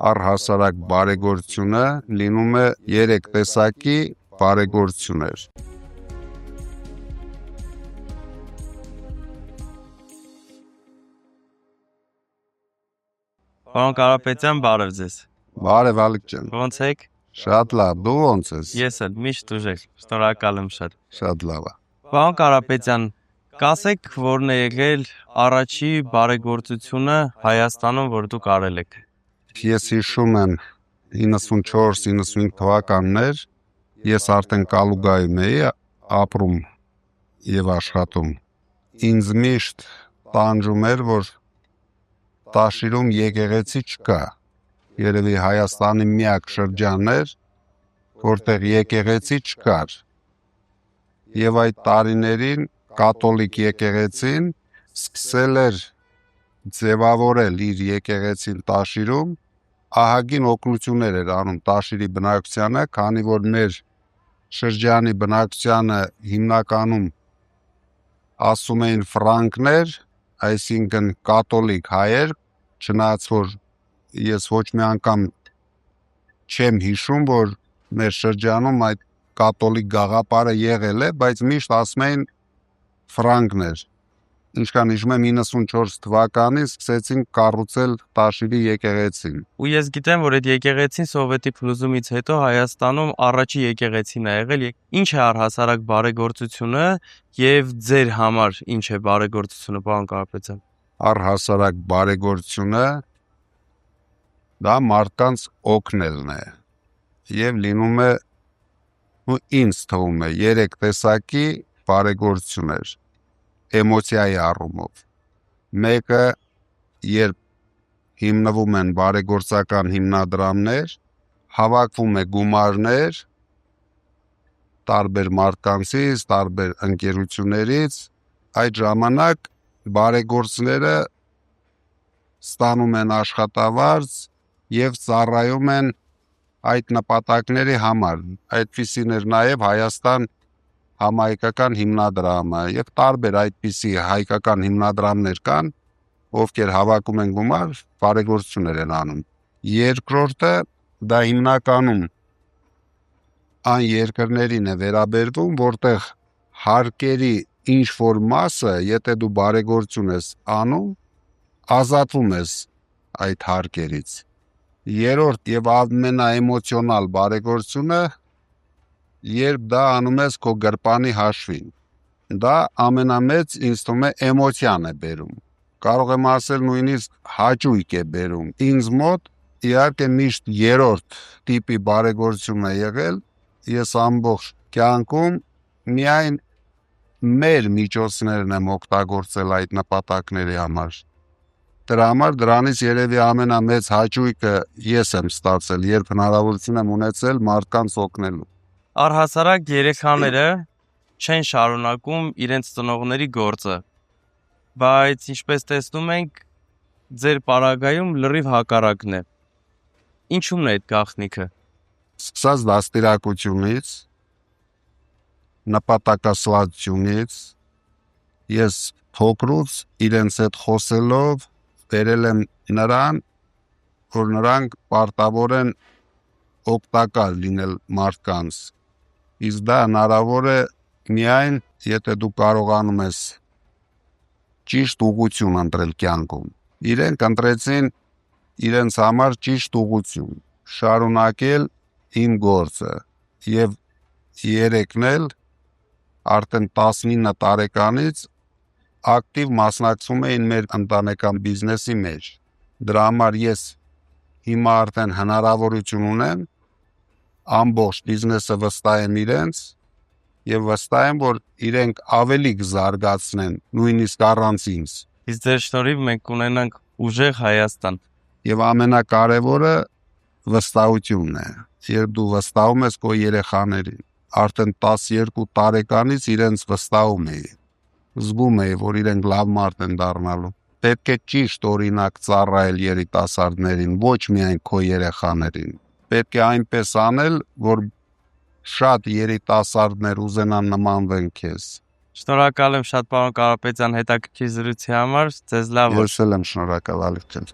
Առհասարակ բարեգործությունը լինում է 3 տեսակի բարեգործություններ։ Պարոն Կարապետյան, բարև ձեզ։ Բարև Ալիկ ջան։ Ոնց եք։ Շատ լավ, դու ոնց ես։ Ես էլ միշտ ուժեղ, շնորհակալ եմ շատ։ Շատ լավ է։ Պարոն Կարապետյան, կասեք, որն է եղել առաջի բարեգործությունը Հայաստանում, որ դուք արել եք։ Ես հիշում եմ 94-95 թվականներ, ես արդեն Կալուգայում էի ապրում եւ աշխատում։ Ինձ միշտ տանջում էր, որ Տաշիրում եկեղեցի չկա։ Երևի Հայաստանի միակ շրջանն էր, որտեղ եկեղեցի չկար։ Եվ այդ տարիներին կաթոլիկ եկեղեցին սկսել էր ձևավորել իր եկեղեցին Տաշիրում, ահագին օգնություններ էր անում Տաշիրի բնակչությանը, քանի որ մեր շրջանի բնակչությանը հիմնականում ասում էին ֆրանկներ, այսինքն կաթոլիկ հայեր, չնայած որ ես ոչ մի անգամ չեմ հիշում, որ մեր շրջանում այդ կաթոլիկ գաղափարը եղել է, բայց միշտ ասում էին ֆրանկներ։ Ինչքան հիշում եմ 94 թվականին սկսեցին կառուցել Տաշիրի եկեղեցին։ Ու ես գիտեմ, որ այդ եկեղեցին Սովետի փլուզումից հետո Հայաստանում առաջի եկեղեցին է եղել։ Ինչ է առհասարակ բարեգործությունը եւ ձեր համար ինչ է բարեգործությունը, պարոն Կարապետյան։ Առհասարակ բարեգործությունը դա մարդկանց օգնելն է եւ լինում է ու ինձ թվում է 3 տեսակի բարեգործություններ էմոցիայի առումով։ Մեկը երբ հիմնվում են բարեգործական հիմնադրամներ, հավաքվում է գումարներ տարբեր մարդկանցից, տարբեր ընկերություններից, այդ ժամանակ բարեգործները ստանում են աշխատավարձ եւ ծառայում են այդ նպատակների համար։ Այդպիսին էր նաեւ Հայաստան համահայկական հիմնադրամը եւ տարբեր այդպիսի հայկական հիմնադրամներ կան, ովքեր հավաքում են գումար, բարեգործություններ են անում։ Երկրորդը դա հիմնականում այն երկրներին է վերաբերվում, որտեղ հարկերի ինչ որ մասը, եթե դու բարեգործություն ես անում, ազատվում ես այդ հարկերից։ Երրորդ եւ ամենաէմոցիոնալ բարեգործությունը, երբ դա անում ես քո գրպանի հաշվին։ Դա ամենամեծ ինձ թվում է էմոցիան է բերում։ Կարող եմ ասել նույնիսկ հաճույք է բերում։ Ինձ մոտ իհարկե միշտ երրորդ տիպի բարեգործություն է եղել։ Ես ամբողջ կյանքում միայն մեր միջոցներն եմ օգտագործել այդ նպատակների համար։ Դրա համար դրանից երևի ամենամեծ հաճույքը ես եմ ստացել, երբ հնարավորություն եմ ունեցել մարդկանց օգնելու։ Առհասարակ երեխաները չեն շարունակում իրենց ծնողների գործը, բայց ինչպես տեսնում ենք, ձեր պարագայում լրիվ հակառակն է։ Ինչու՞մն է այդ գաղտնիքը։ Սկսած դաստիարակությունից, նպատակասլացությունից, ես փոքրուց իրենց հետ խոսելով բերել եմ նրան, որ նրանք պարտավոր են օգտակար լինել մարդկանց։ Իսկ դա հնարավոր է միայն, եթե դու կարողանում ես ճիշտ ուղղություն ընտրել կյանքում։ Իրենք ընտրեցին իրենց համար ճիշտ ուղղություն, շարունակել իմ գործը եւ երեքն էլ արդեն 19 տարեկանից ակտիվ մասնակցում էին մեր ընտանեկան բիզնեսի մեջ։ Դրա համար ես հիմա արդեն հնարավորություն ունեմ ամբողջ բիզնեսը վստահեմ իրենց եւ վստահ եմ, որ իրենք ավելի կզարգացնեն նույնիսկ առանց ինձ։ Իսկ ձեր շնորհիվ մենք կունենանք ուժեղ Հայաստան։ Եվ ամենակարևորը վստահությունն է։ Երբ դու վստահում ես քո երեխաներին, արդեն 12 տարեկանից իրենց վստահում էի։ Զգում էի, որ իրենք լավ մարդ են դառնալու։ Պետք է ճիշտ օրինակ ծառայել երիտասարդներին, ոչ միայն քո երեխաներին։ Պետք է այնպես անել, որ շատ երիտասարդներ ուզենան նմանվեն քեզ։ Շնորհակալ եմ շատ, պարոն Կարապետյան, հետաքրքիր զրույցի համար։ Ձեզ լավ օր։ Ես էլ եմ շնորհակալ, Ալիկ ջան։